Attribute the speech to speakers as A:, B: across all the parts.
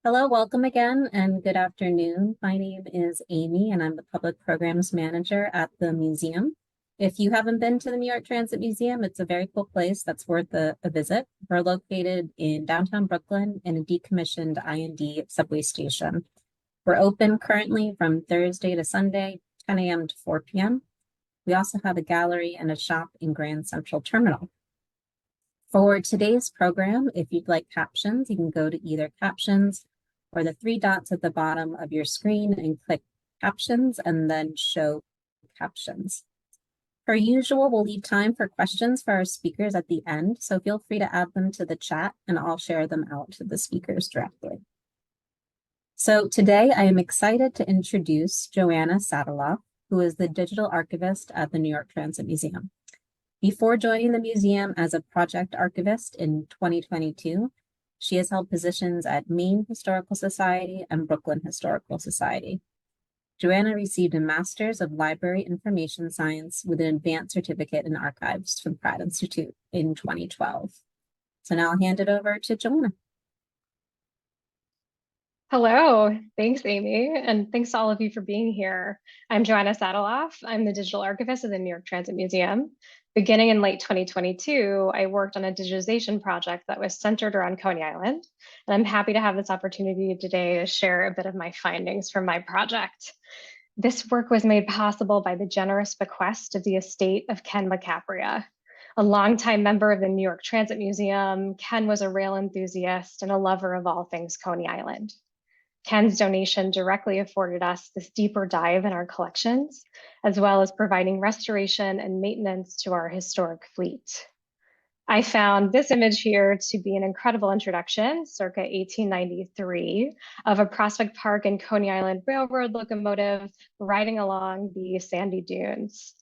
A: Hello, welcome again, and good afternoon. My name is Amy, and I'm the Public Programs Manager at the museum. If you haven't been to the New York Transit Museum, it's a very cool place that's worth a visit. We're located in downtown Brooklyn in a decommissioned I&D subway station. We're open currently from Thursday to Sunday, 10 a.m. to 4 p.m. We also have a gallery and a shop in Grand Central Terminal. For today's program, if you'd like captions, you can go to either captions or the three dots at the bottom of your screen and click captions and then show captions. Per usual, we'll leave time for questions for our speakers at the end, so feel free to add them to the chat and I'll share them out to the speakers directly. So today I am excited to introduce Joanna Satalof, who is the digital archivist at the New York Transit Museum. Before joining the museum as a project archivist in 2022, she has held positions at Maine Historical Society and Brooklyn Historical Society. Joanna received a Master's of Library Information Science with an advanced certificate in archives from Pratt Institute in 2012. So now I'll hand it over to Joanna.
B: Hello, thanks, Amy, and thanks to all of you for being here. I'm Joanna Satalof. I'm the digital archivist of the New York Transit Museum. Beginning in late 2022, I worked on a digitization project that was centered around Coney Island, and I'm happy to have this opportunity today to share a bit of my findings from my project. This work was made possible by the generous bequest of the estate of Ken McCapria. A longtime member of the New York Transit Museum, Ken was a rail enthusiast and a lover of all things Coney Island. Ken's donation directly afforded us this deeper dive in our collections, as well as providing restoration and maintenance to our historic fleet. I found this image here to be an incredible introduction, circa 1893, of a Prospect Park and Coney Island Railroad locomotive riding along the sandy dunes.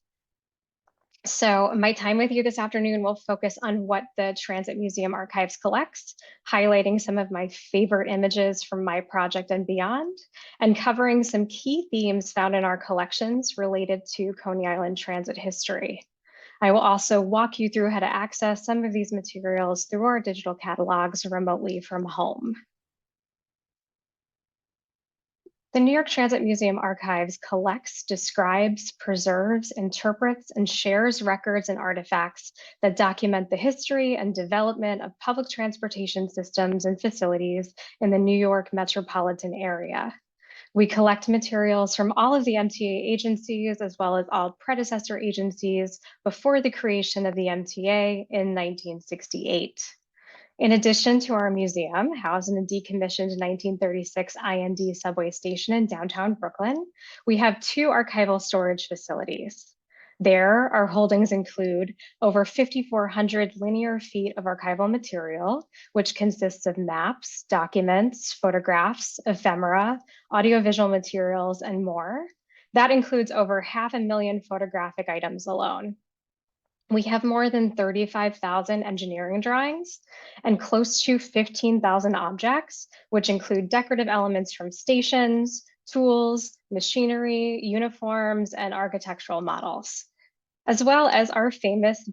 B: So my time with you this afternoon will focus on what the Transit Museum Archives collects, highlighting some of my favorite images from my project and beyond, and covering some key themes found in our collections related to Coney Island transit history. I will also walk you through how to access some of these materials through our digital catalogs remotely from home. The New York Transit Museum Archives collects, describes, preserves, interprets, and shares records and artifacts that document the history and development of public transportation systems and facilities in the New York metropolitan area. We collect materials from all of the MTA agencies, as well as all predecessor agencies before the creation of the MTA in 1968. In addition to our museum, housed in a decommissioned 1936 I&D subway station in downtown Brooklyn, we have two archival storage facilities. There, our holdings include over 5,400 linear feet of archival material, which consists of maps, documents, photographs, ephemera, audiovisual materials, and more. That includes over 500,000 photographic items alone. We have more than 35,000 engineering drawings and close to 15,000 objects, which include decorative elements from stations, tools, machinery, uniforms, and architectural models, as well as our famous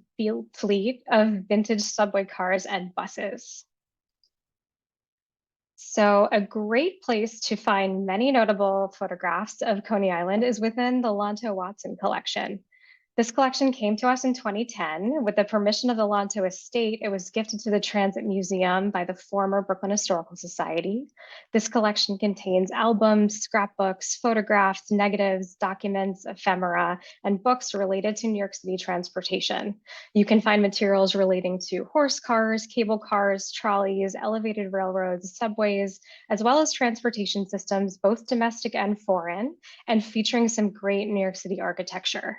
B: fleet of vintage subway cars and buses. So a great place to find many notable photographs of Coney Island is within the Lonto Watson collection. This collection came to us in 2010. With the permission of the Lonto estate, it was gifted to the Transit Museum by the former Brooklyn Historical Society. This collection contains albums, scrapbooks, photographs, negatives, documents, ephemera, and books related to New York City transportation. You can find materials relating to horse cars, cable cars, trolleys, elevated railroads, subways, as well as transportation systems, both domestic and foreign, and featuring some great New York City architecture.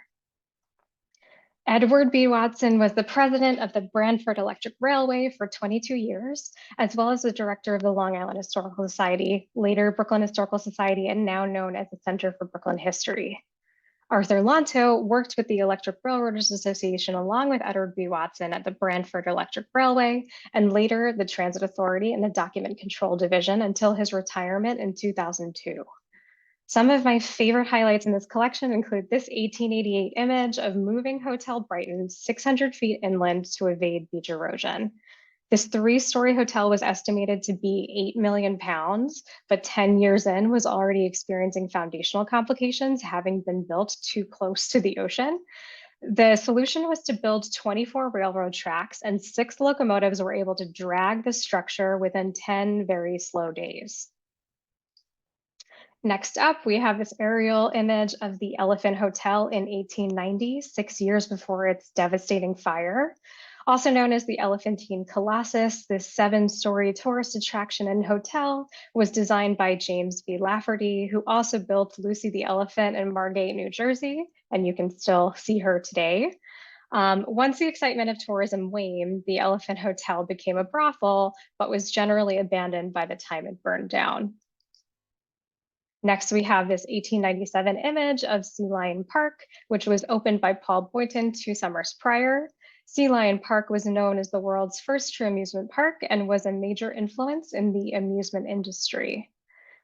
B: Edward B. Watson was the president of the Branford Electric Railway for 22 years, as well as the director of the Long Island Historical Society, later Brooklyn Historical Society, and now known as the Center for Brooklyn History. Arthur Lonto worked with the Electric Railroaders Association along with Edward B. Watson at the Branford Electric Railway, and later the Transit Authority and the Document Control Division until his retirement in 2002. Some of my favorite highlights in this collection include this 1888 image of moving Hotel Brighton 600 feet inland to evade beach erosion. This three-story hotel was estimated to be 8 million pounds, but 10 years in was already experiencing foundational complications, having been built too close to the ocean. The solution was to build 24 railroad tracks, and 6 locomotives were able to drag the structure within 10 very slow days. Next up, we have this aerial image of the Elephant Hotel in 1890, 6 years before its devastating fire. Also known as the Elephantine Colossus, this 7-story tourist attraction and hotel was designed by James B. Lafferty, who also built Lucy the Elephant in Margate, New Jersey, and you can still see her today. Once the excitement of tourism waned, the Elephant Hotel became a brothel, but was generally abandoned by the time it burned down. Next, we have this 1897 image of Sea Lion Park, which was opened by Paul Boynton 2 summers prior. Sea Lion Park was known as the world's first true amusement park and was a major influence in the amusement industry.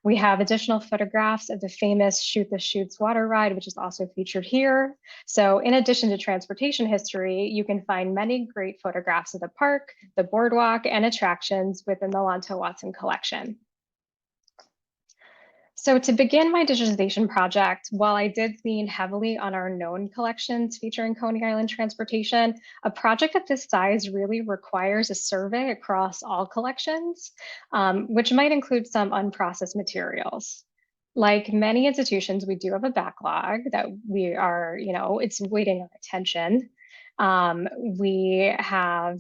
B: We have additional photographs of the famous Shoot the Chutes water ride, which is also featured here. So in addition to transportation history, you can find many great photographs of the park, the boardwalk, and attractions within the Lonto Watson collection. So to begin my digitization project, while I did lean heavily on our known collections featuring Coney Island transportation, a project of this size really requires a survey across all collections, which might include some unprocessed materials. Like many institutions, we do have a backlog that we are, it's waiting our attention. We have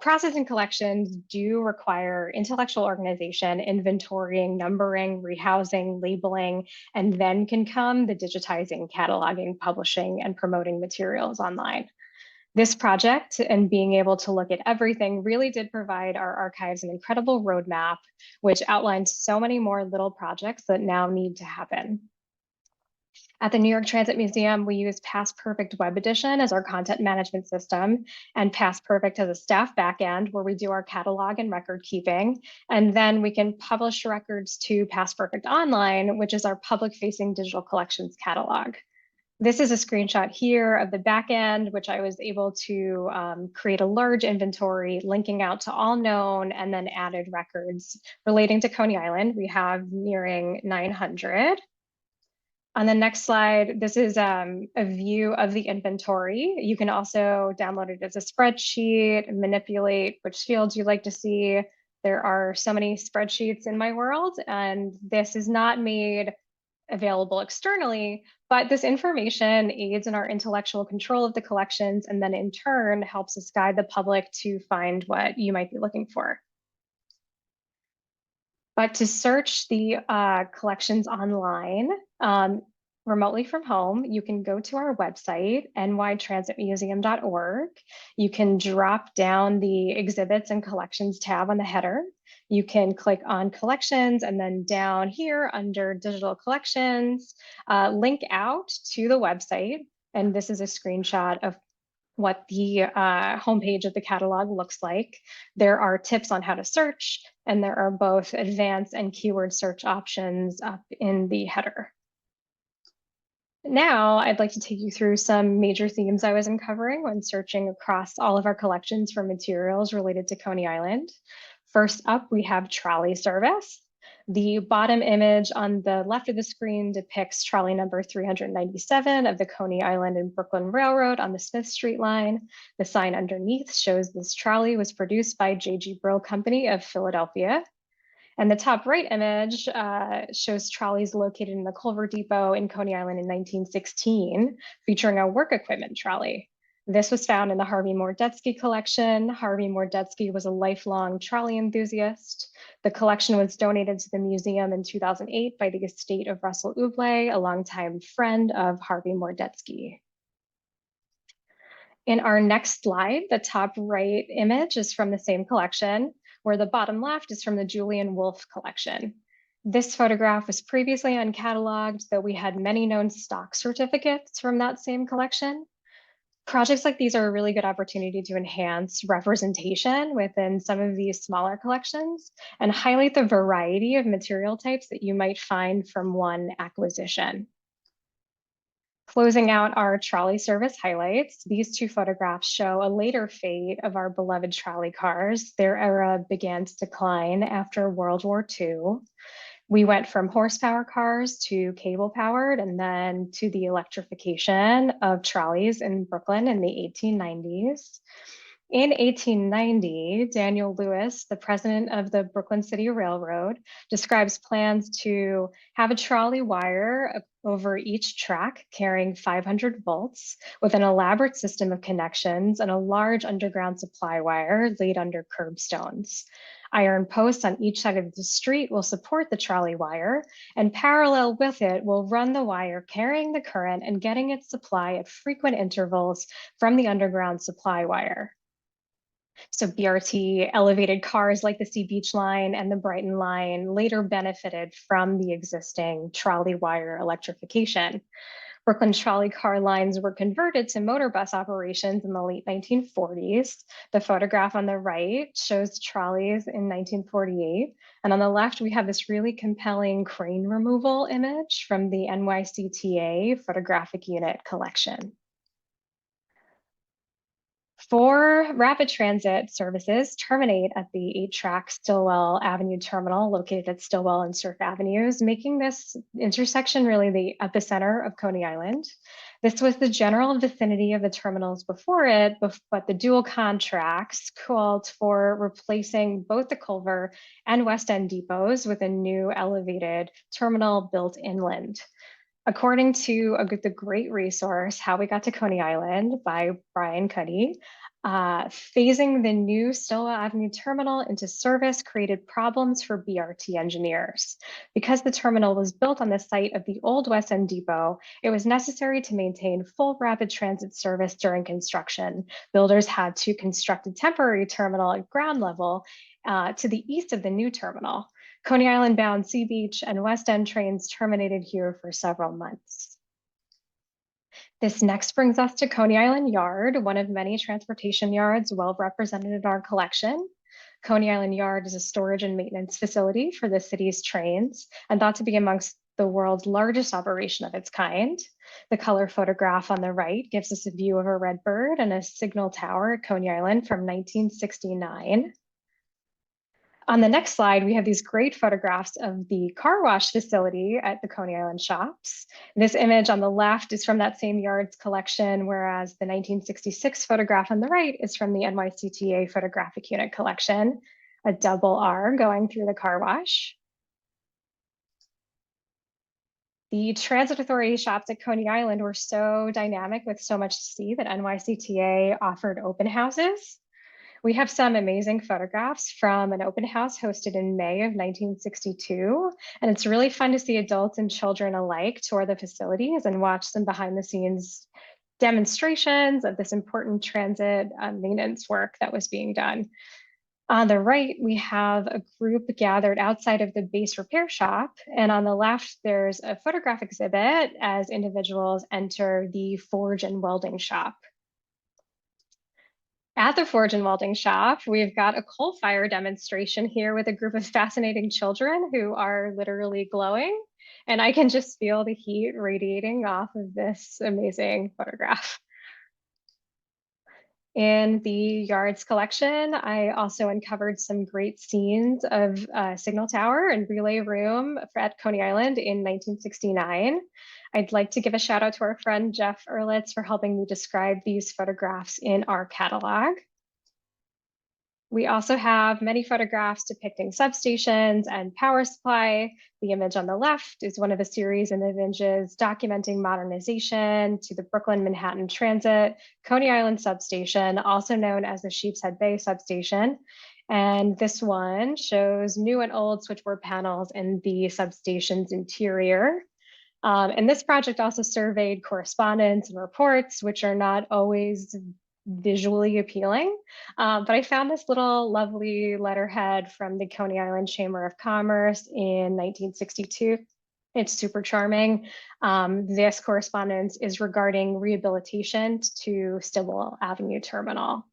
B: processing collections do require intellectual organization, inventorying, numbering, rehousing, labeling, and then can come the digitizing, cataloging, publishing, and promoting materials online. This project and being able to look at everything really did provide our archives an incredible roadmap, which outlines so many more little projects that now need to happen. At the New York Transit Museum, we use Past Perfect Web Edition as our content management system, and Past Perfect as a staff backend where we do our catalog and record keeping. And then we can publish records to Past Perfect Online, which is our public-facing digital collections catalog. This is a screenshot here of the backend, which I was able to create a large inventory linking out to all known and then added records relating to Coney Island. We have nearing 900. On the next slide, this is a view of the inventory. You can also download it as a spreadsheet, manipulate which fields you'd like to see. There are so many spreadsheets in my world, and this is not made available externally, but this information aids in our intellectual control of the collections and then in turn helps us guide the public to find what you might be looking for. But to search the collections online remotely from home, you can go to our website, nytransitmuseum.org. You can drop down the exhibits and collections tab on the header. You can click on collections and then down here under digital collections, link out to the website. And this is a screenshot of what the homepage of the catalog looks like. There are tips on how to search, and there are both advanced and keyword search options up in the header. Now, I'd like to take you through some major themes I was uncovering when searching across all of our collections for materials related to Coney Island. First up, we have trolley service. The bottom image on the left of the screen depicts trolley number 397 of the Coney Island and Brooklyn Railroad on the Smith Street line. The sign underneath shows this trolley was produced by J.G. Brill Company of Philadelphia. And the top right image shows trolleys located in the Culver Depot in Coney Island in 1916, featuring a work equipment trolley. This was found in the Harvey Mordetsky collection. Harvey Mordetsky was a lifelong trolley enthusiast. The collection was donated to the museum in 2008 by the estate of Russell Oubley, a longtime friend of Harvey Mordetsky. In our next slide, the top right image is from the same collection, where the bottom left is from the Julian Wolfe collection. This photograph was previously uncatalogued, though we had many known stock certificates from that same collection. Projects like these are a really good opportunity to enhance representation within some of these smaller collections and highlight the variety of material types that you might find from one acquisition. Closing out our trolley service highlights, these two photographs show a later fate of our beloved trolley cars. Their era began to decline after World War II. We went from horsepower cars to cable powered and then to the electrification of trolleys in Brooklyn in the 1890s. In 1890, Daniel Lewis, the president of the Brooklyn City Railroad, describes plans to have a trolley wire over each track carrying 500 volts with an elaborate system of connections and a large underground supply wire laid under curbstones. Iron posts on each side of the street will support the trolley wire, and parallel with it will run the wire carrying the current and getting its supply at frequent intervals from the underground supply wire. So BRT elevated cars like the Sea Beach line and the Brighton line later benefited from the existing trolley wire electrification. Brooklyn trolley car lines were converted to motor bus operations in the late 1940s. The photograph on the right shows trolleys in 1948. And on the left, we have this really compelling crane removal image from the NYCTA photographic unit collection. Four rapid transit services terminate at the 8-track Stillwell Avenue terminal located at Stillwell and Surf Avenues, making this intersection really the epicenter of Coney Island. This was the general vicinity of the terminals before it, but the dual contracts called for replacing both the Culver and West End depots with a new elevated terminal built inland. According to the great resource, How We Got to Coney Island by Brian Cuddy, phasing the new Stillwell Avenue terminal into service created problems for BRT engineers. Because the terminal was built on the site of the old West End Depot, it was necessary to maintain full rapid transit service during construction. Builders had to construct a temporary terminal at ground level to the east of the new terminal. Coney Island bound Sea Beach and West End trains terminated here for several months. This next brings us to Coney Island Yard, one of many transportation yards well represented in our collection. Coney Island Yard is a storage and maintenance facility for the city's trains and thought to be amongst the world's largest operation of its kind. The color photograph on the right gives us a view of a red bird and a signal tower at Coney Island from 1969. On the next slide, we have these great photographs of the car wash facility at the Coney Island shops. This image on the left is from that same yard's collection, whereas the 1966 photograph on the right is from the NYCTA photographic unit collection, a double R going through the car wash. The Transit Authority shops at Coney Island were so dynamic with so much to see that NYCTA offered open houses. We have some amazing photographs from an open house hosted in May of 1962. And it's really fun to see adults and children alike tour the facilities and watch some behind the scenes demonstrations of this important transit maintenance work that was being done. On the right, we have a group gathered outside of the base repair shop. And on the left, there's a photograph exhibit as individuals enter the forge and welding shop. At the Forge and Welding Shop, we've got a coal fire demonstration here with a group of fascinating children who are literally glowing. And I can just feel the heat radiating off of this amazing photograph. In the Yards collection, I also uncovered some great scenes of Signal Tower and Relay Room at Coney Island in 1969. I'd like to give a shout out to our friend Jeff Ehrlitz for helping me describe these photographs in our catalog. We also have many photographs depicting substations and power supply. The image on the left is one of a series of images documenting modernization to the Brooklyn Manhattan Transit Coney Island substation, also known as the Sheepshead Bay substation. And this one shows new and old switchboard panels in the substation's interior. And this project also surveyed correspondence and reports, which are not always visually appealing. But I found this little lovely letterhead from the Coney Island Chamber of Commerce in 1962. It's super charming. This correspondence is regarding rehabilitation to Stillwell Avenue Terminal.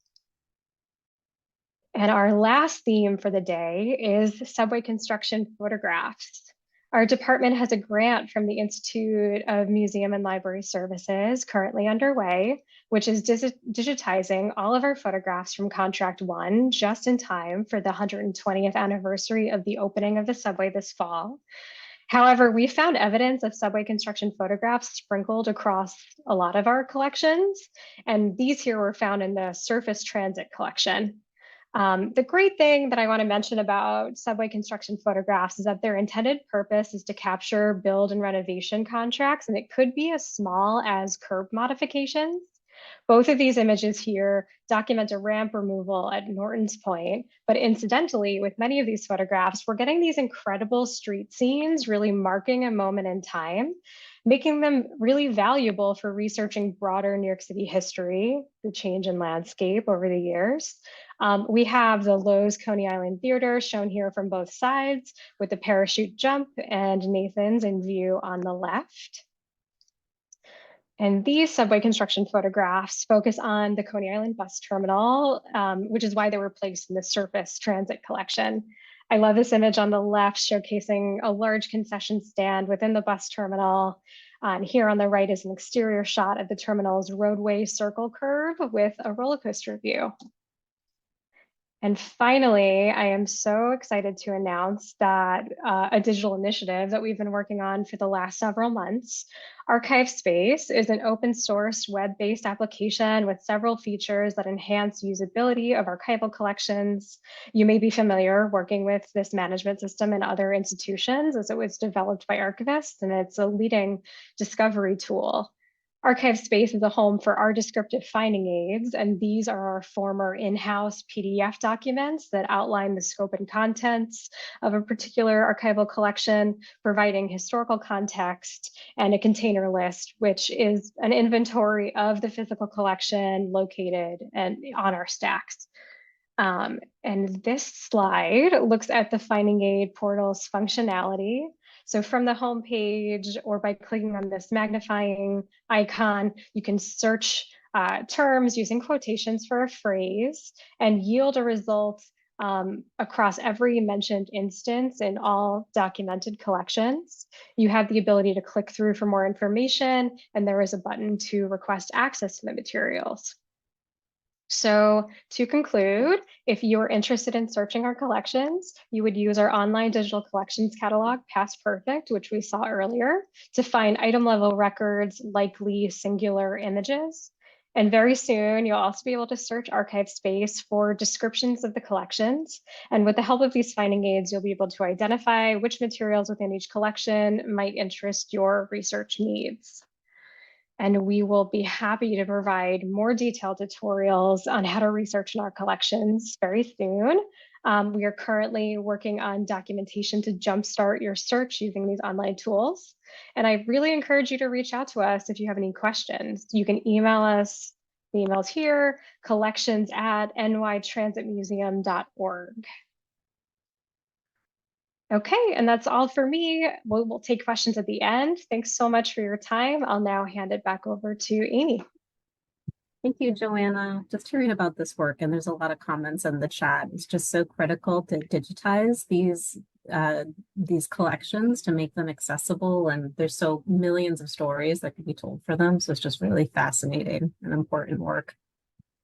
B: And our last theme for the day is subway construction photographs. Our department has a grant from the Institute of Museum and Library Services currently underway, which is digitizing all of our photographs from Contract 1 just in time for the 120th anniversary of the opening of the subway this fall. However, we found evidence of subway construction photographs sprinkled across a lot of our collections, and these here were found in the surface transit collection. The great thing that I want to mention about subway construction photographs is that their intended purpose is to capture build and renovation contracts, and it could be as small as curb modifications. Both of these images here document a ramp removal at Norton's Point, but incidentally, with many of these photographs, we're getting these incredible street scenes really marking a moment in time, making them really valuable for researching broader New York City history, the change in landscape over the years. We have the Lowe's Coney Island Theater shown here from both sides with the parachute jump and Nathan's in view on the left. And these subway construction photographs focus on the Coney Island bus terminal, which is why they were placed in the surface transit collection. I love this image on the left showcasing a large concession stand within the bus terminal. And here on the right is an exterior shot of the terminal's roadway circle curve with a roller coaster view. And finally, I am so excited to announce that a digital initiative that we've been working on for the last several months, Archive Space, is an open source web-based application with several features that enhance usability of archival collections. You may be familiar working with this management system in other institutions as it was developed by archivists, and it's a leading discovery tool. Archive Space is a home for our descriptive finding aids, and these are our former in-house PDF documents that outline the scope and contents of a particular archival collection, providing historical context and a container list, which is an inventory of the physical collection located and on our stacks. And this slide looks at the finding aid portal's functionality. So from the home page or by clicking on this magnifying icon, you can search terms using quotations for a phrase and yield a result across every mentioned instance in all documented collections. You have the ability to click through for more information, and there is a button to request access to the materials. So to conclude, if you're interested in searching our collections, you would use our online digital collections catalog, Past Perfect, which we saw earlier, to find item level records, likely singular images. And very soon, you'll also be able to search Archive Space for descriptions of the collections. And with the help of these finding aids, you'll be able to identify which materials within each collection might interest your research needs. And we will be happy to provide more detailed tutorials on how to research in our collections very soon. We are currently working on documentation to jumpstart your search using these online tools. And I really encourage you to reach out to us if you have any questions. You can email us, the email's here, collections@nytransitmuseum.org. Okay, and that's all for me. We'll take questions at the end. Thanks so much for your time. I'll now hand it back over to Amy.
A: Thank you, Joanna. Just hearing about this work, and there's a lot of comments in the chat. It's just so critical to digitize these collections to make them accessible, and there's so millions of stories that could be told for them. So it's just really fascinating and important work.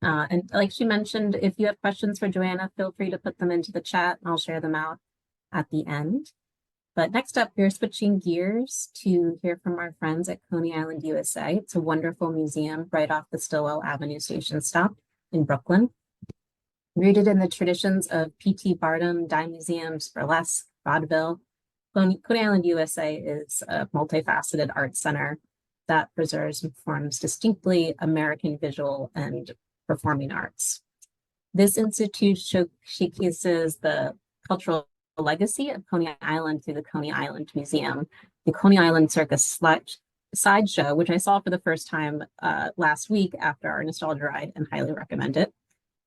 A: And like she mentioned, if you have questions for Joanna, feel free to put them into the chat, and I'll share them out at the end. But next up, we're switching gears to hear from our friends at Coney Island USA. It's a wonderful museum right off the Stillwell Avenue station stop in Brooklyn. Rooted in the traditions of P.T. Barnum, dime museums, burlesque, vaudeville, Coney Island USA is a multifaceted art center that preserves and performs distinctly American visual and performing arts. This institute showcases the cultural legacy of Coney Island through the Coney Island Museum, the Coney Island Circus Sideshow, which I saw for the first time last week after our nostalgia ride and highly recommend it,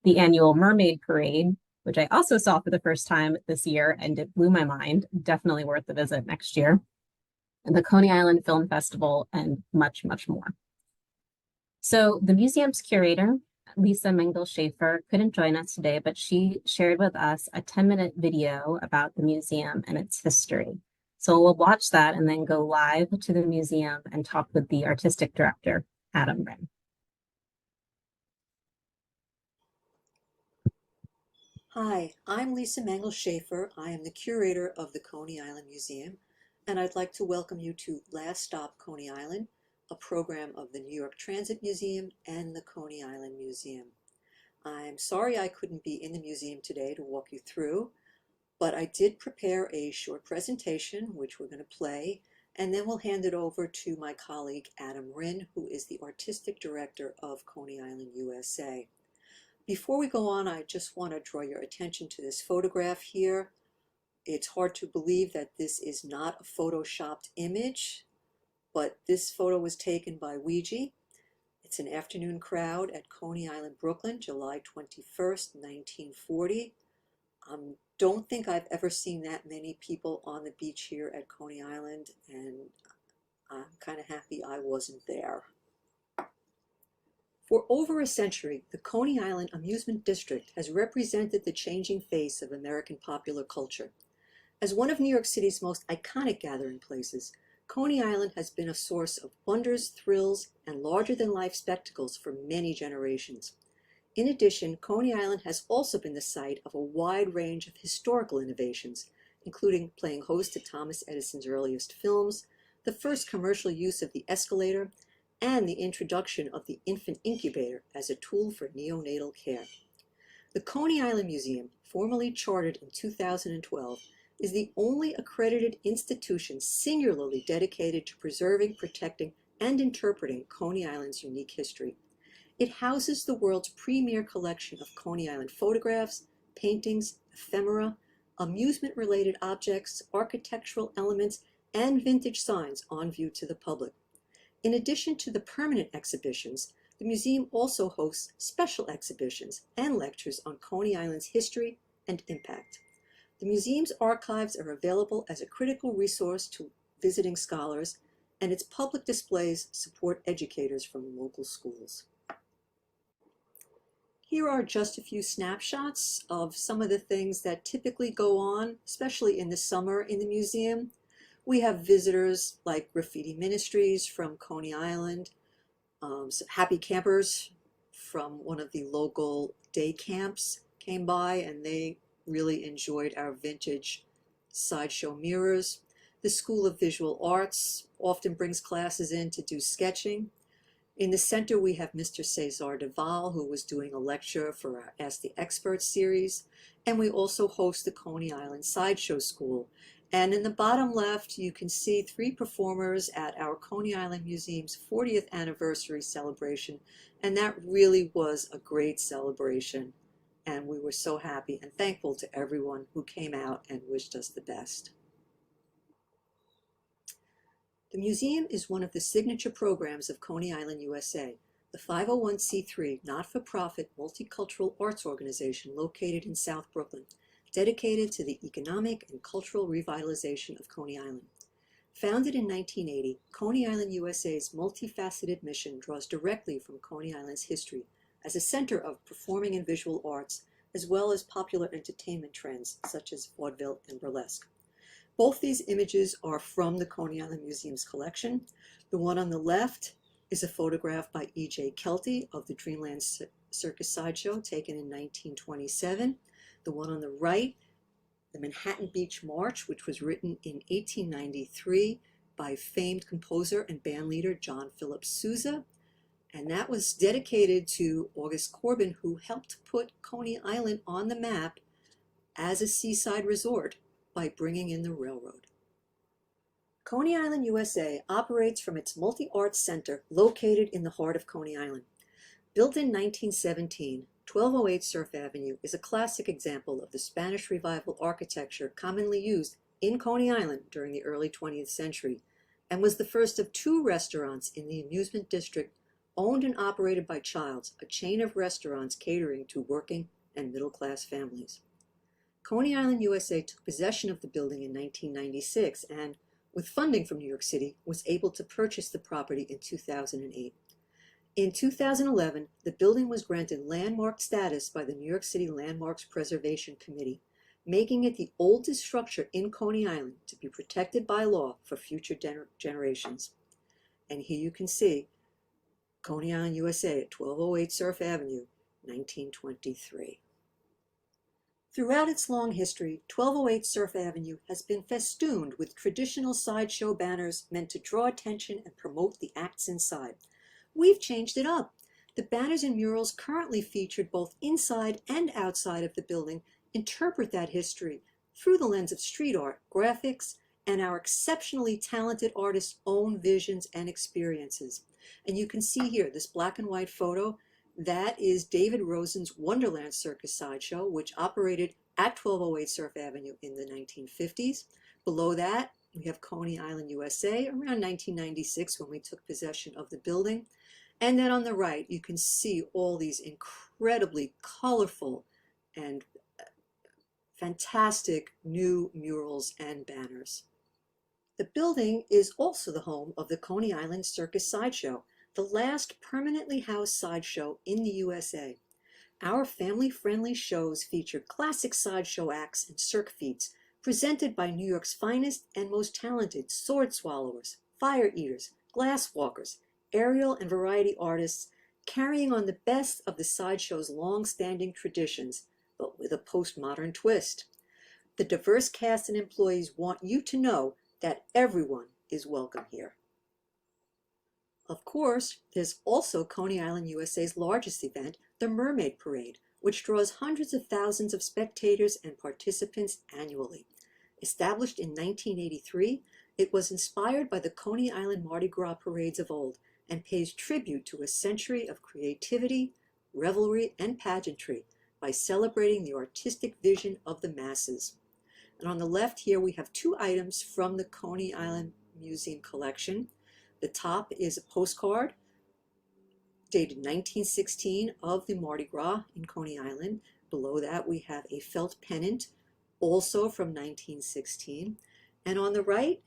A: the annual Mermaid Parade, which I also saw for the first time this year and it blew my mind, definitely worth the visit next year, and the Coney Island Film Festival, and much, much more. So the museum's curator, Lisa Mengel Schaefer, couldn't join us today, but she shared with us a 10-minute video about the museum and its history. So we'll watch that and then go live to the museum and talk with the artistic director, Adam Rinn.
C: Hi, I'm Lisa Mangel Schaefer. I am the curator of the Coney Island Museum, and I'd like to welcome you to Last Stop Coney Island, a program of the New York Transit Museum and the Coney Island Museum. I'm sorry I couldn't be in the museum today to walk you through, but I did prepare a short presentation, which we're going to play, and then we'll hand it over to my colleague Adam Rinn, who is the artistic director of Coney Island USA. Before we go on, I just want to draw your attention to this photograph here. It's hard to believe that this is not a photoshopped image, but this photo was taken by Ouija. It's an afternoon crowd at Coney Island, Brooklyn, July 21st, 1940. Don't think I've ever seen that many people on the beach here at Coney Island, and I'm kind of happy I wasn't there. For over a century, the Coney Island Amusement District has represented the changing face of American popular culture. As one of New York City's most iconic gathering places, Coney Island has been a source of wonders, thrills, and larger-than-life spectacles for many generations. In addition, Coney Island has also been the site of a wide range of historical innovations, including playing host to Thomas Edison's earliest films, the first commercial use of the escalator, and the introduction of the infant incubator as a tool for neonatal care. The Coney Island Museum, formally chartered in 2012, is the only accredited institution singularly dedicated to preserving, protecting, and interpreting Coney Island's unique history. It houses the world's premier collection of Coney Island photographs, paintings, ephemera, amusement-related objects, architectural elements, and vintage signs on view to the public. In addition to the permanent exhibitions, the museum also hosts special exhibitions and lectures on Coney Island's history and impact. The museum's archives are available as a critical resource to visiting scholars, and its public displays support educators from local schools. Here are just a few snapshots of some of the things that typically go on, especially in the summer in the museum. We have visitors like Graffiti Ministries from Coney Island, happy campers from one of the local day camps came by, and they really enjoyed our vintage Sideshow mirrors. The School of Visual Arts often brings classes in to do sketching. In the center, we have Mr. Cesar Deval, who was doing a lecture for our Ask the Experts series. And we also host the Coney Island Sideshow School. And in the bottom left, you can see 3 performers at our Coney Island Museum's 40th anniversary celebration. And that really was a great celebration. And we were so happy and thankful to everyone who came out and wished us the best. The museum is one of the signature programs of Coney Island USA, the 501c3 not-for-profit multicultural arts organization located in South Brooklyn, dedicated to the economic and cultural revitalization of Coney Island. Founded in 1980, Coney Island USA's multifaceted mission draws directly from Coney Island's history as a center of performing and visual arts, as well as popular entertainment trends such as vaudeville and burlesque. Both these images are from the Coney Island Museum's collection. The one on the left is a photograph by E.J. Kelty of the Dreamland Circus Sideshow taken in 1927. The one on the right, the Manhattan Beach March, which was written in 1893 by famed composer and bandleader John Philip Sousa. And that was dedicated to August Corbin, who helped put Coney Island on the map as a seaside resort by bringing in the railroad. Coney Island USA operates from its multi-arts center located in the heart of Coney Island. Built in 1917, 1208 Surf Avenue is a classic example of the Spanish Revival architecture commonly used in Coney Island during the early 20th century, and was the first of 2 restaurants in the amusement district owned and operated by Childs, a chain of restaurants catering to working and middle-class families. Coney Island USA took possession of the building in 1996 and, with funding from New York City, was able to purchase the property in 2008. In 2011, the building was granted landmark status by the New York City Landmarks Preservation Committee, making it the oldest structure in Coney Island to be protected by law for future generations. And here you can see Coney Island, USA at 1208 Surf Avenue, 1923. Throughout its long history, 1208 Surf Avenue has been festooned with traditional sideshow banners meant to draw attention and promote the acts inside. We've changed it up. The banners and murals currently featured both inside and outside of the building interpret that history through the lens of street art, graphics, and our exceptionally talented artists' own visions and experiences. And you can see here this black and white photo. That is David Rosen's Wonderland Circus Sideshow, which operated at 1208 Surf Avenue in the 1950s. Below that, we have Coney Island, USA, around 1996 when we took possession of the building. And then on the right, you can see all these incredibly colorful and fantastic new murals and banners. The building is also the home of the Coney Island Circus Sideshow, the last permanently housed sideshow in the USA. Our family-friendly shows featured classic sideshow acts and cirque feats presented by New York's finest and most talented sword swallowers, fire eaters, glass walkers, aerial and variety artists, carrying on the best of the sideshow's long-standing traditions, but with a postmodern twist. The diverse cast and employees want you to know that everyone is welcome here. Of course, there's also Coney Island, USA's largest event, the Mermaid Parade, which draws hundreds of thousands of spectators and participants annually. Established in 1983, it was inspired by the Coney Island Mardi Gras parades of old and pays tribute to a century of creativity, revelry, and pageantry by celebrating the artistic vision of the masses. And on the left here, we have two items from the Coney Island Museum collection. The top is a postcard dated 1916 of the Mardi Gras in Coney Island. Below that, we have a felt pennant, also from 1916. And on the right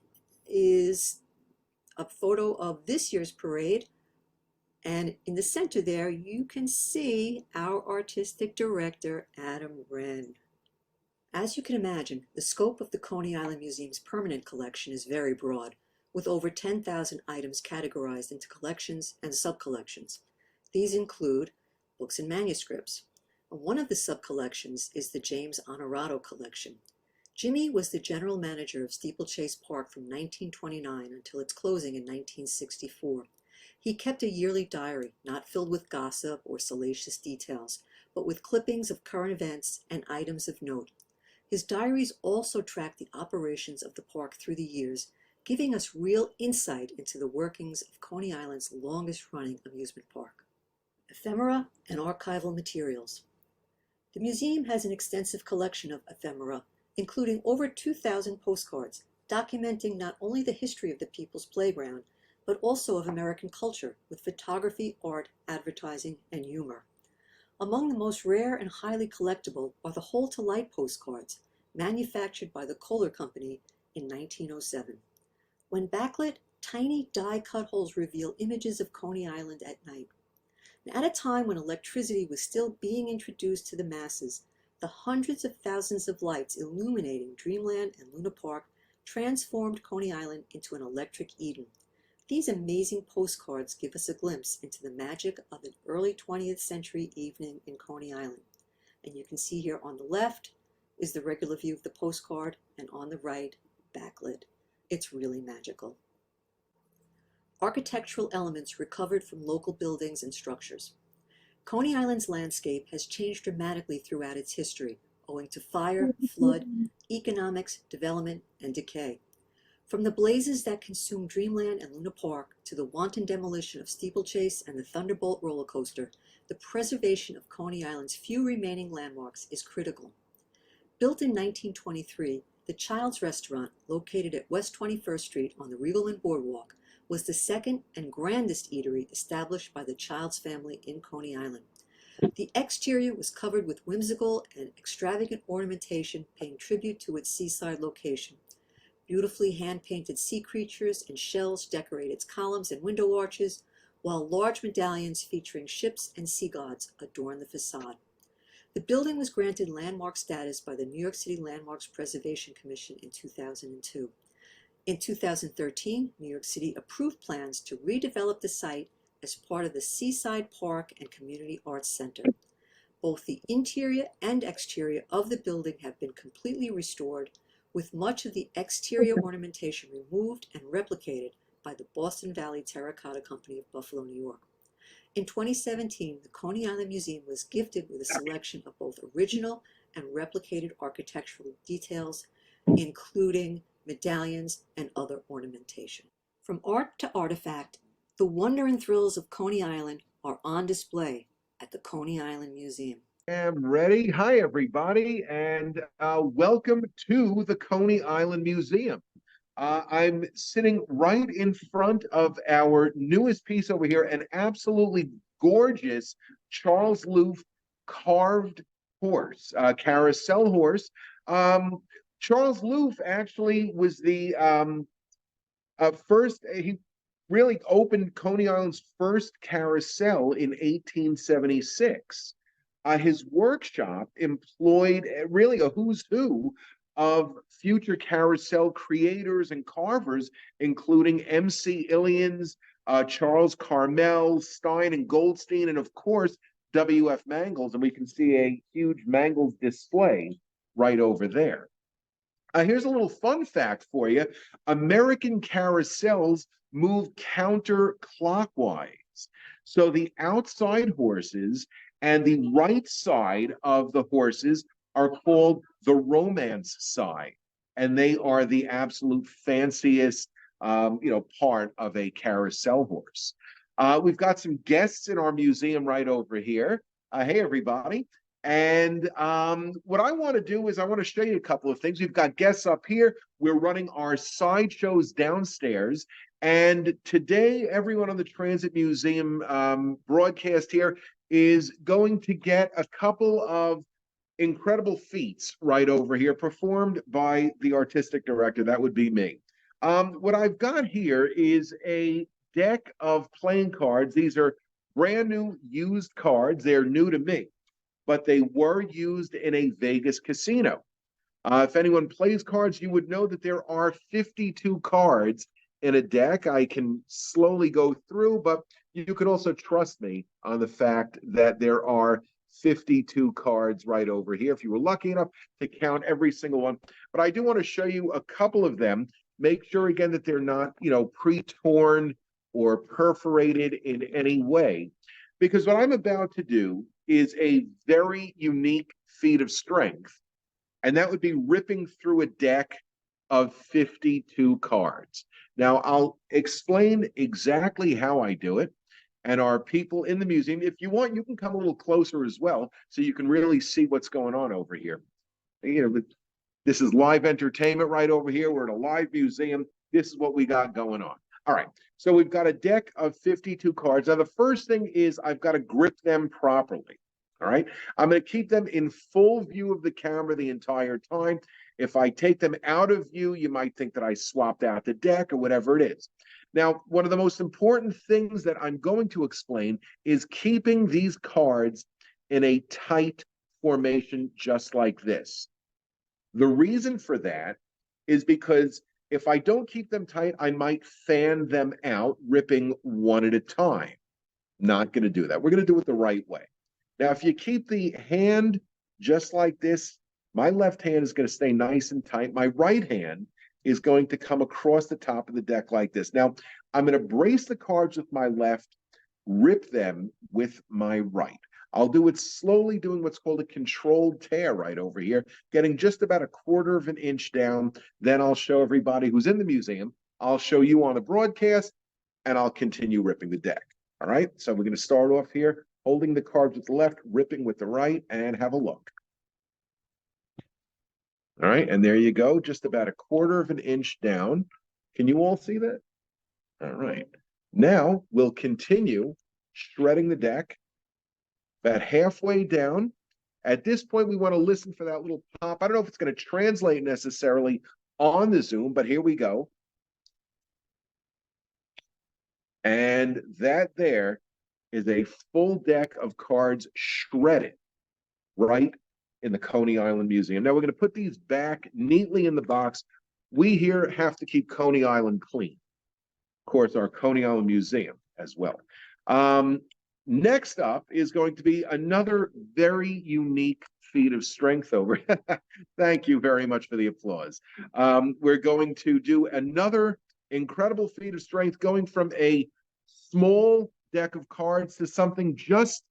C: is a photo of this year's parade. And in the center there, you can see our artistic director, Adam Rinn. As you can imagine, the scope of the Coney Island Museum's permanent collection is very broad, with over 10,000 items categorized into collections and sub-collections. These include books and manuscripts. One of the sub-collections is the James Honorato collection. Jimmy was the general manager of Steeplechase Park from 1929 until its closing in 1964. He kept a yearly diary, not filled with gossip or salacious details, but with clippings of current events and items of note. His diaries also track the operations of the park through the years, giving us real insight into the workings of Coney Island's longest-running amusement park. Ephemera and archival materials. The museum has an extensive collection of ephemera, including over 2,000 postcards, documenting not only the history of the People's Playground, but also of American culture, with photography, art, advertising, and humor. Among the most rare and highly collectible are the Hold to Light postcards, manufactured by the Kohler Company in 1907. When backlit, tiny die-cut holes reveal images of Coney Island at night. And at a time when electricity was still being introduced to the masses, the hundreds of thousands of lights illuminating Dreamland and Luna Park transformed Coney Island into an electric Eden. These amazing postcards give us a glimpse into the magic of an early 20th century evening in Coney Island. And you can see here on the left is the regular view of the postcard, and on the right, backlit. It's really magical. Architectural elements recovered from local buildings and structures. Coney Island's landscape has changed dramatically throughout its history, owing to fire, flood, economics, development, and decay. From the blazes that consumed Dreamland and Luna Park to the wanton demolition of Steeplechase and the Thunderbolt roller coaster, the preservation of Coney Island's few remaining landmarks is critical. Built in 1923, the Child's Restaurant, located at West 21st Street on the Riegelman Boardwalk, was the second and grandest eatery established by the Child's family in Coney Island. The exterior was covered with whimsical and extravagant ornamentation, paying tribute to its seaside location. Beautifully hand-painted sea creatures and shells decorate its columns and window arches, while large medallions featuring ships and sea gods adorn the facade. The building was granted landmark status by the New York City Landmarks Preservation Commission in 2002. In 2013, New York City approved plans to redevelop the site as part of the Seaside Park and Community Arts Center. Both the interior and exterior of the building have been completely restored, with much of the exterior ornamentation removed and replicated by the Boston Valley Terracotta Company of Buffalo, New York. In 2017, the Coney Island Museum was gifted with a selection of both original and replicated architectural details, including medallions and other ornamentation. From art to artifact, the wonder and thrills of Coney Island are on display at the Coney Island Museum.
D: I'm ready. Hi, everybody, and welcome to the Coney Island Museum. I'm sitting right in front of our newest piece over here, an absolutely gorgeous Charles Loof carved horse, carousel horse. Charles Loof actually was the he really opened Coney Island's first carousel in 1876. His workshop employed really a who's who of future carousel creators and carvers, including M.C. Illians, Charles Carmel, Stein and Goldstein, and of course, W.F. Mangles. And we can see a huge Mangles display right over there. Here's a little fun fact for you. American carousels move counterclockwise. So the outside horses and the right side of the horses are called the romance side, and they are the absolute fanciest, part of a carousel horse. We've got some guests in our museum right over here. Hey, everybody. And what I want to do is I want to show you a couple of things. We've got guests up here. We're running our Sideshows downstairs. And today, everyone on the Transit Museum broadcast here is going to get a couple of incredible feats right over here performed by the artistic director. That would be me. What I've got here is a deck of playing cards. These are brand new used cards. They're new to me, but they were used in a Vegas casino. If anyone plays cards, you would know that there are 52 cards in a deck. I can slowly go through, but you can also trust me on the fact that there are 52 cards right over here, if you were lucky enough to count every single one. But I do want to show you a couple of them. Make sure, again, that they're not, pre-torn or perforated in any way, because what I'm about to do is a very unique feat of strength, and that would be ripping through a deck of 52 cards. Now, I'll explain exactly how I do it, and our people in the museum, if you want, you can come a little closer as well, so you can really see what's going on over here. This is live entertainment right over here. We're in a live museum. This is what we got going on. All right, so we've got a deck of 52 cards. Now, the first thing is I've got to grip them properly. All right, I'm going to keep them in full view of the camera the entire time. If I take them out of view, you might think that I swapped out the deck or whatever it is. Now, one of the most important things that I'm going to explain is keeping these cards in a tight formation just like this. The reason for that is because if I don't keep them tight, I might fan them out, ripping one at a time. Not going to do that. We're going to do it the right way. Now, if you keep the hand just like this, my left hand is going to stay nice and tight. My right hand is going to come across the top of the deck like this. Now, I'm going to brace the cards with my left, rip them with my right. I'll do it slowly, doing what's called a controlled tear right over here, getting just about 1/4 of an inch down. Then I'll show everybody who's in the museum. I'll show you on the broadcast, and I'll continue ripping the deck. All right, so we're going to start off here, holding the cards with the left, ripping with the right, and have a look. All right, and there you go, just about 1/4 of an inch down. Can you all see that? All right. Now we'll continue shredding the deck about halfway down. At this point, we want to listen for that little pop. I don't know if it's going to translate necessarily on the Zoom, but here we go. And that there is a full deck of cards shredded. right in the Coney Island Museum. Now we're going to put these back neatly in the box. We here have to keep Coney Island clean. Of course, our Coney Island Museum as well. Next up is going to be another very unique feat of strength over. Thank you very much for the applause. We're going to do another incredible feat of strength, going from a small deck of cards to something just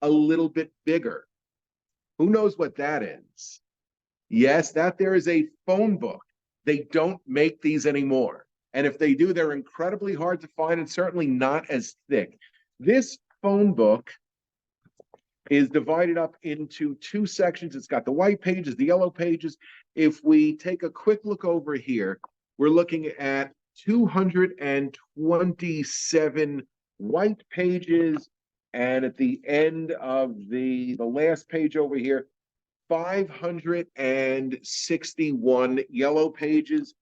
D: a little bit bigger. Who knows what that is? Yes, that there is a phone book. They don't make these anymore. And if they do, they're incredibly hard to find and certainly not as thick. This phone book is divided up into two sections. It's got the white pages, the yellow pages. If we take a quick look over here, we're looking at 227 white pages. And at the end of the last page over here, 561 yellow pages.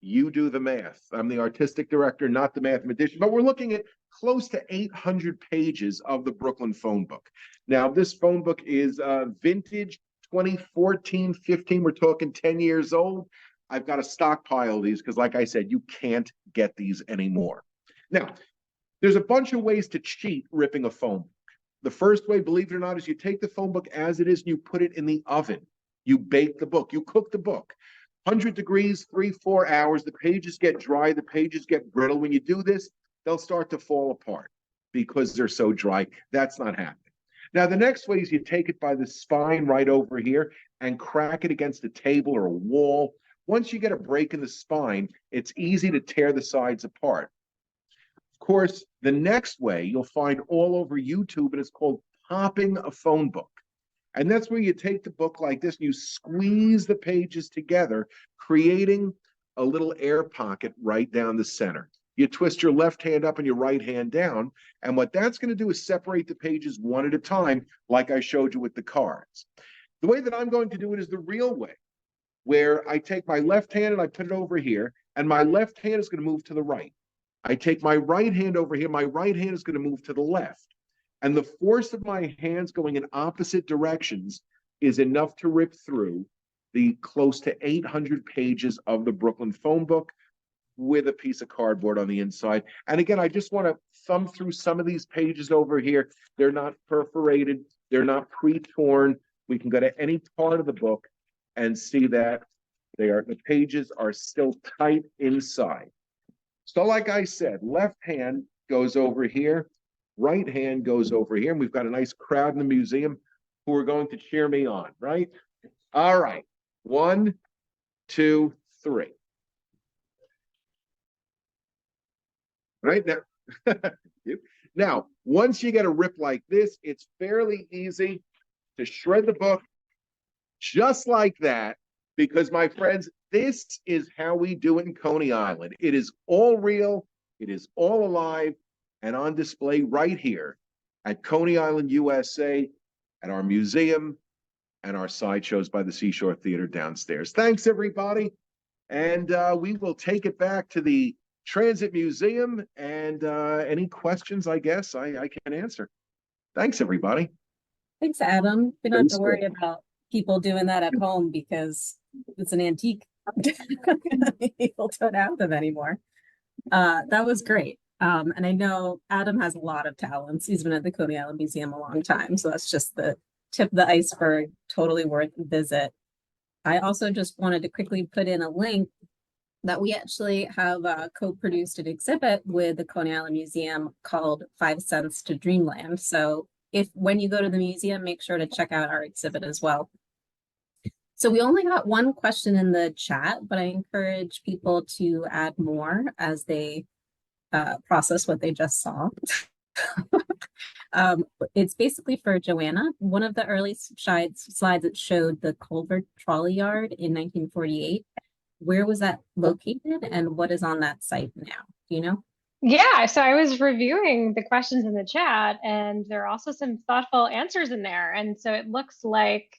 D: You do the math. I'm the artistic director, not the mathematician, but we're looking at close to 800 pages of the Brooklyn phone book. Now, this phone book is vintage 2014, 15. We're talking 10 years old. I've got a stockpile of these because, like I said, you can't get these anymore. Now, there's a bunch of ways to cheat ripping a phone book. The first way, believe it or not, is you take the phone book as it is and you put it in the oven. You bake the book. You cook the book. 100 degrees, 3-4 hours. The pages get dry. The pages get brittle. When you do this, they'll start to fall apart because they're so dry. That's not happening. Now, the next way is you take it by the spine right over here and crack it against a table or a wall. Once you get a break in the spine, it's easy to tear the sides apart. Of course, the next way you'll find all over YouTube, and it's called popping a phone book. And that's where you take the book like this and you squeeze the pages together, creating a little air pocket right down the center. You twist your left hand up and your right hand down. And what that's going to do is separate the pages one at a time, like I showed you with the cards. The way that I'm going to do it is the real way, where I take my left hand and I put it over here, and my left hand is going to move to the right. I take my right hand over here, my right hand is going to move to the left. And the force of my hands going in opposite directions is enough to rip through the close to 800 pages of the Brooklyn phone book with a piece of cardboard on the inside. And again, I just want to thumb through some of these pages over here. They're not perforated. They're not pre-torn. We can go to any part of the book and see that the pages are still tight inside. So like I said, left hand goes over here. Right hand goes over here, and we've got a nice crowd in the museum who are going to cheer me on, right? All right. 1, 2, 3. Right now, now, once you get a rip like this, it's fairly easy to shred the book just like that, because, my friends, this is how we do it in Coney Island. It is all real. It is all alive and on display right here at Coney Island, USA, at our museum and our sideshows by the Seashore Theater downstairs. Thanks, everybody. And we will take it back to the Transit Museum, and any questions, I guess, I can answer. Thanks, everybody.
A: Thanks, Adam. We don't have to worry about people doing that at home because it's an antique. People don't have them anymore. That was great. And I know Adam has a lot of talents. He's been at the Coney Island Museum a long time. So that's just the tip of the iceberg. Totally worth a visit. I also just wanted to quickly put in a link that we actually have co-produced an exhibit with the Coney Island Museum called 5 Cents to Dreamland. So when you go to the museum, make sure to check out our exhibit as well. So we only got one question in the chat, but I encourage people to add more as they process what they just saw. It's basically for Joanna. One of the early slides that showed the Culver Trolley Yard in 1948. Where was that located and what is on that site now? Do you know?
B: Yeah, so I was reviewing the questions in the chat, and there are also some thoughtful answers in there. And so it looks like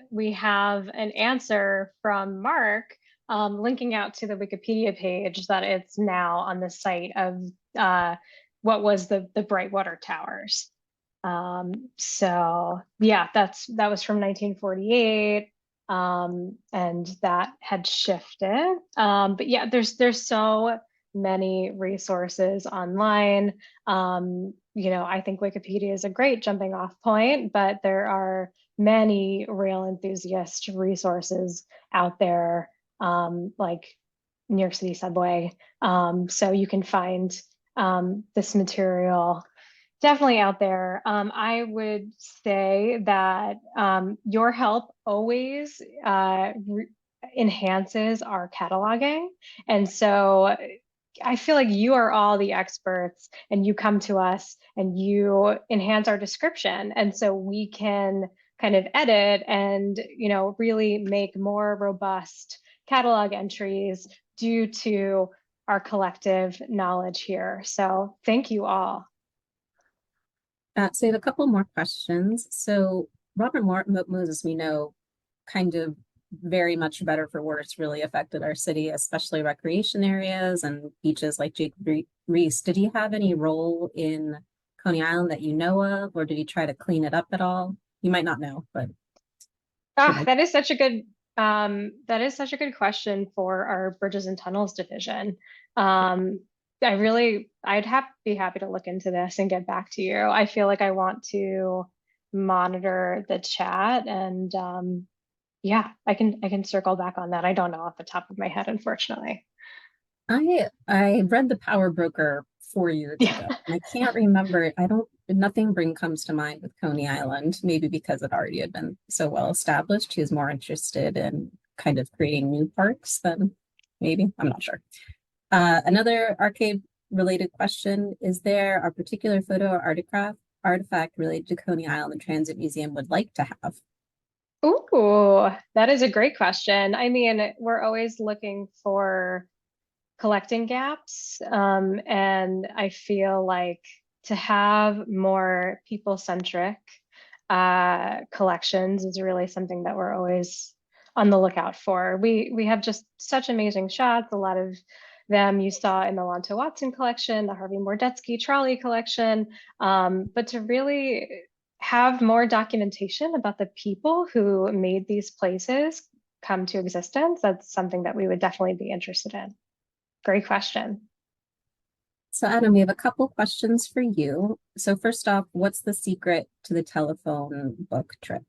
B: we have an answer from Mark linking out to the Wikipedia page that it's now on the site of what was the Brightwater Towers. So yeah, that was from 1948. And that had shifted. But yeah, there's so many resources online. I think Wikipedia is a great jumping off point, but there are many rail enthusiast resources out there, like New York City subway. So you can find this material definitely out there. I would say that your help always enhances our cataloging. And so I feel like you are all the experts and you come to us and you enhance our description. And so we can kind of edit and, really make more robust catalog entries due to our collective knowledge here. So thank you all.
A: So I have a couple more questions. So Robert Moses, we know, kind of very much better for worse, really affected our city, especially recreation areas and beaches like Jake Reese. Did he have any role in Coney Island that you know of, or did he try to clean it up at all? You might not know, but
B: That is such a good question for our Bridges and Tunnels division. Um, be happy to look into this and get back to you. I feel like I want to monitor the chat and yeah, I can circle back on that. I don't know off the top of my head, unfortunately.
A: I read The Power Broker 4 years ago. And I can't remember. Nothing comes to mind with Coney Island, maybe because it already had been so well established. He was more interested in kind of creating new parks than maybe. I'm not sure. Another arcade related question: is there a particular photo or artifact related to Coney Island Transit Museum would like to have?
B: Ooh, that is a great question. I mean, we're always looking for collecting gaps. And I feel like to have more people-centric collections is really something that we're always on the lookout for. We have just such amazing shots. A lot of them you saw in the Lonto Watson collection, the Harvey Mordetsky Trolley collection, but to really have more documentation about the people who made these places come to existence, that's something that we would definitely be interested in. Great question.
A: So Adam, we have a couple questions for you. So first off, what's the secret to the telephone book trip?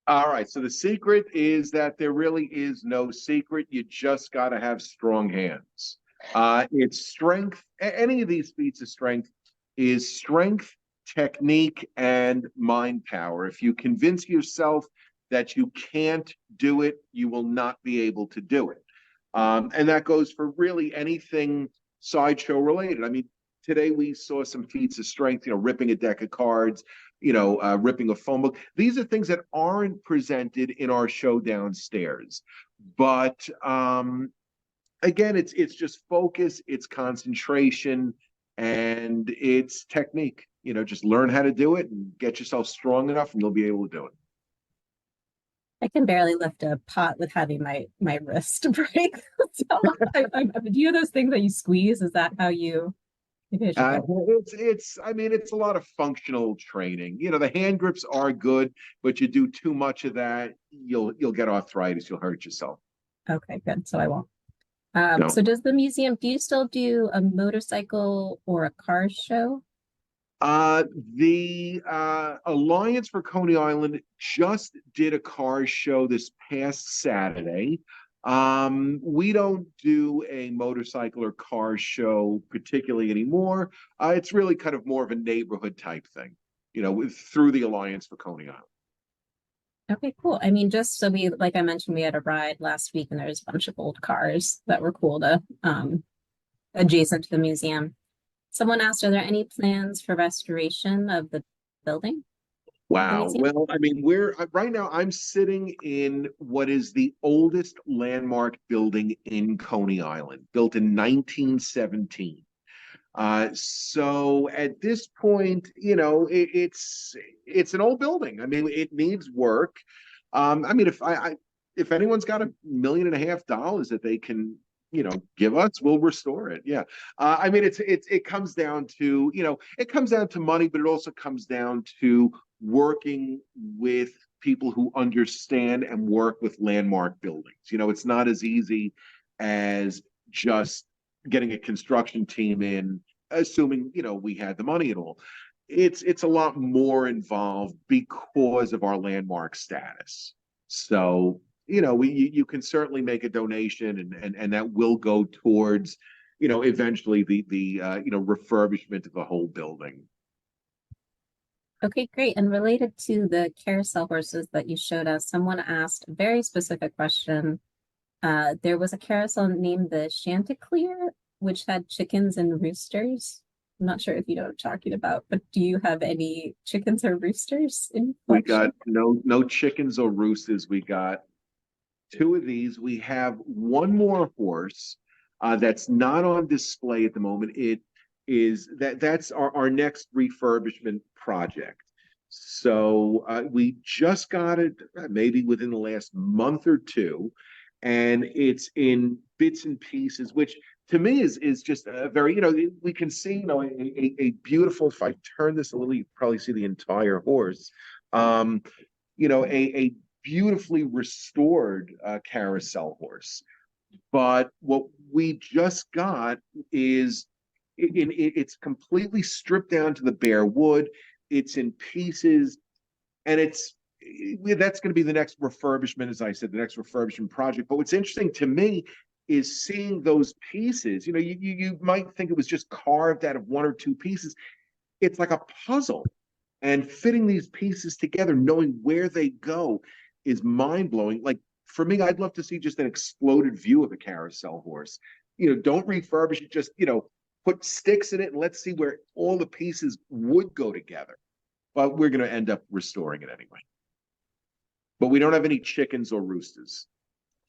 D: All right. So the secret is that there really is no secret. You just got to have strong hands. It's strength. Any of these feats of strength is strength, technique, and mind power. If you convince yourself that you can't do it, you will not be able to do it. And that goes for really anything sideshow related. I mean, today we saw some feats of strength, ripping a deck of cards, ripping a phone book. These are things that aren't presented in our show downstairs. But again, it's just focus, it's concentration, and it's technique. Just learn how to do it and get yourself strong enough, and you'll be able to do it.
A: I can barely lift a pot with having my wrist break. So do you have those things that you squeeze? Is that how you?
D: It's a lot of functional training. The hand grips are good, but you do too much of that, you'll get arthritis. You'll hurt yourself.
A: Okay, good. So I won't.
D: No.
A: So do you still do a motorcycle or a car show?
D: The Alliance for Coney Island just did a car show this past Saturday. We don't do a motorcycle or car show particularly anymore. It's really kind of more of a neighborhood type thing, through the Alliance for Coney Island.
A: Okay, cool. I mean, just so like I mentioned, we had a ride last week and there's a bunch of old cars that were cool to adjacent to the museum. Someone asked, are there any plans for restoration of the building?
D: Wow. Well, I mean, right now I'm sitting in what is the oldest landmark building in Coney Island, built in 1917. So at this point, it's an old building. I mean, it needs work. I mean, if anyone's got $1.5 million that they can give us, we'll restore it. Yeah. I mean, it comes down to, it comes down to money, but it also comes down to working with people who understand and work with landmark buildings. It's not as easy as just getting a construction team in, assuming, we had the money at all. It's a lot more involved because of our landmark status. So, you can certainly make a donation, and that will go towards, eventually the refurbishment of the whole building.
A: Okay, great. And related to the carousel horses that you showed us, someone asked a very specific question. There was a carousel named the Chanticleer, which had chickens and roosters. I'm not sure if you know what I'm talking about, but do you have any chickens or roosters in
D: We got no chickens or roosters. We got 2 of these. We have one more horse that's not on display at the moment. That's our next refurbishment project. So we just got it maybe within the last month or two, and it's in bits and pieces, which to me is just a very, we can see, a beautiful, if I turn this a little, you probably see the entire horse, a beautifully restored carousel horse. But what we just got is it's completely stripped down to the bare wood. It's in pieces, and that's going to be the next refurbishment, as I said, the next refurbishment project. But what's interesting to me is seeing those pieces. You might think it was just carved out of 1 or 2 pieces. It's like a puzzle, and fitting these pieces together, knowing where they go, is mind-blowing. Like, for me, I'd love to see just an exploded view of a carousel horse. Don't refurbish it, just, put sticks in it, and let's see where all the pieces would go together. But we're going to end up restoring it anyway. But we don't have any chickens or roosters,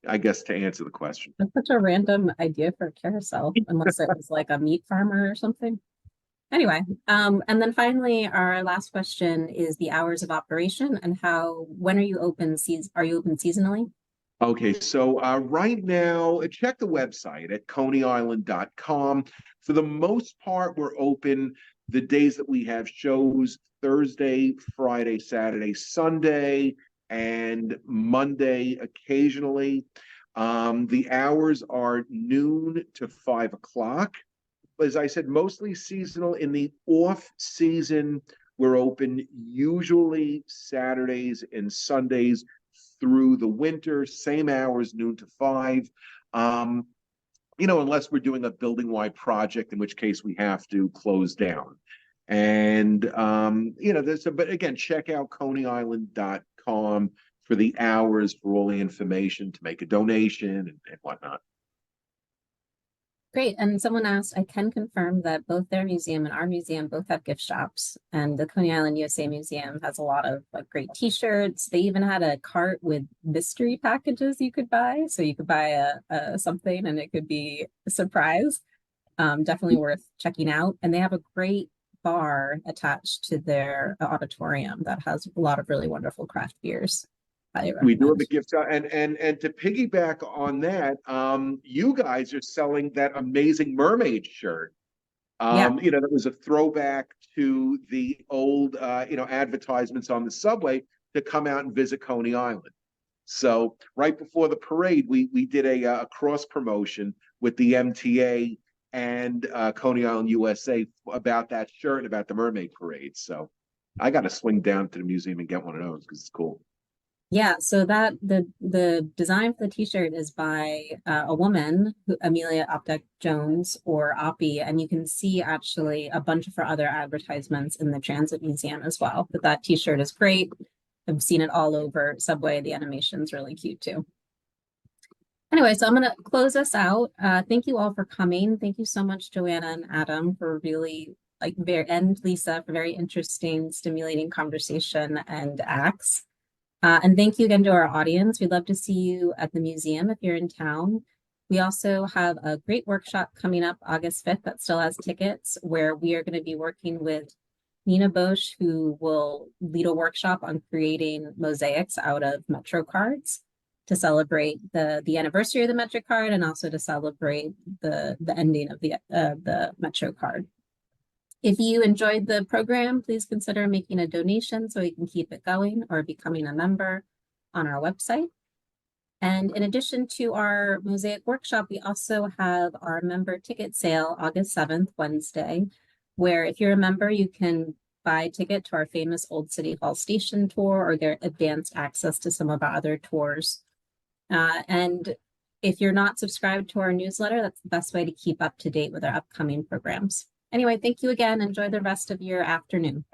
D: I guess, to answer the question.
A: That's such a random idea for a carousel, unless it was like a meat farmer or something. Anyway, and then finally, our last question is the hours of operation and when are you open? Are you open seasonally?
D: Okay, so right now, check the website at coneyisland.com. For the most part, we're open the days that we have shows: Thursday, Friday, Saturday, Sunday, and Monday occasionally. The hours are noon to 5 o'clock. As I said, mostly seasonal. In the off season, we're open usually Saturdays and Sundays through the winter, same hours, noon to 5. Unless we're doing a building-wide project, in which case we have to close down. And but again, check out coneyisland.com for the hours, for all the information, to make a donation and whatnot.
A: Great. And someone asked, I can confirm that both their museum and our museum both have gift shops. And the Coney Island USA Museum has a lot of great t-shirts. They even had a cart with mystery packages you could buy. So you could buy a something and it could be a surprise. Definitely worth checking out. And they have a great bar attached to their auditorium that has a lot of really wonderful craft beers.
D: We do have a gift shop, and to piggyback on that, you guys are selling that amazing mermaid shirt. That was a throwback to the old, advertisements on the subway to come out and visit Coney Island. So right before the parade, we did a cross promotion with the MTA and Coney Island USA about that shirt and about the mermaid parade. So I got to swing down to the museum and get one of those because it's cool.
A: Yeah, so that the design for the t-shirt is by a woman, Amelia Optek Jones, or Oppie, and you can see actually a bunch of her other advertisements in the Transit Museum as well. But that t-shirt is great. I've seen it all over Subway. The animation's really cute too. Anyway, so I'm going to close us out. Thank you all for coming. Thank you so much, Joanna and Adam, for really and Lisa, for very interesting, stimulating conversation and acts. And thank you again to our audience. We'd love to see you at the museum if you're in town. We also have a great workshop coming up August 5th that still has tickets, where we are going to be working with Nina Bosch, who will lead a workshop on creating mosaics out of Metro cards. to celebrate the anniversary of the MetroCard and also to celebrate the ending of the MetroCard. If you enjoyed the program, please consider making a donation so we can keep it going or becoming a member on our website. And in addition to our Mosaic workshop, we also have our member ticket sale August 7th, Wednesday, where if you're a member, you can buy a ticket to our famous Old City Hall Station tour or get advanced access to some of our other tours. And if you're not subscribed to our newsletter, that's the best way to keep up to date with our upcoming programs. Anyway, thank you again. Enjoy the rest of your afternoon.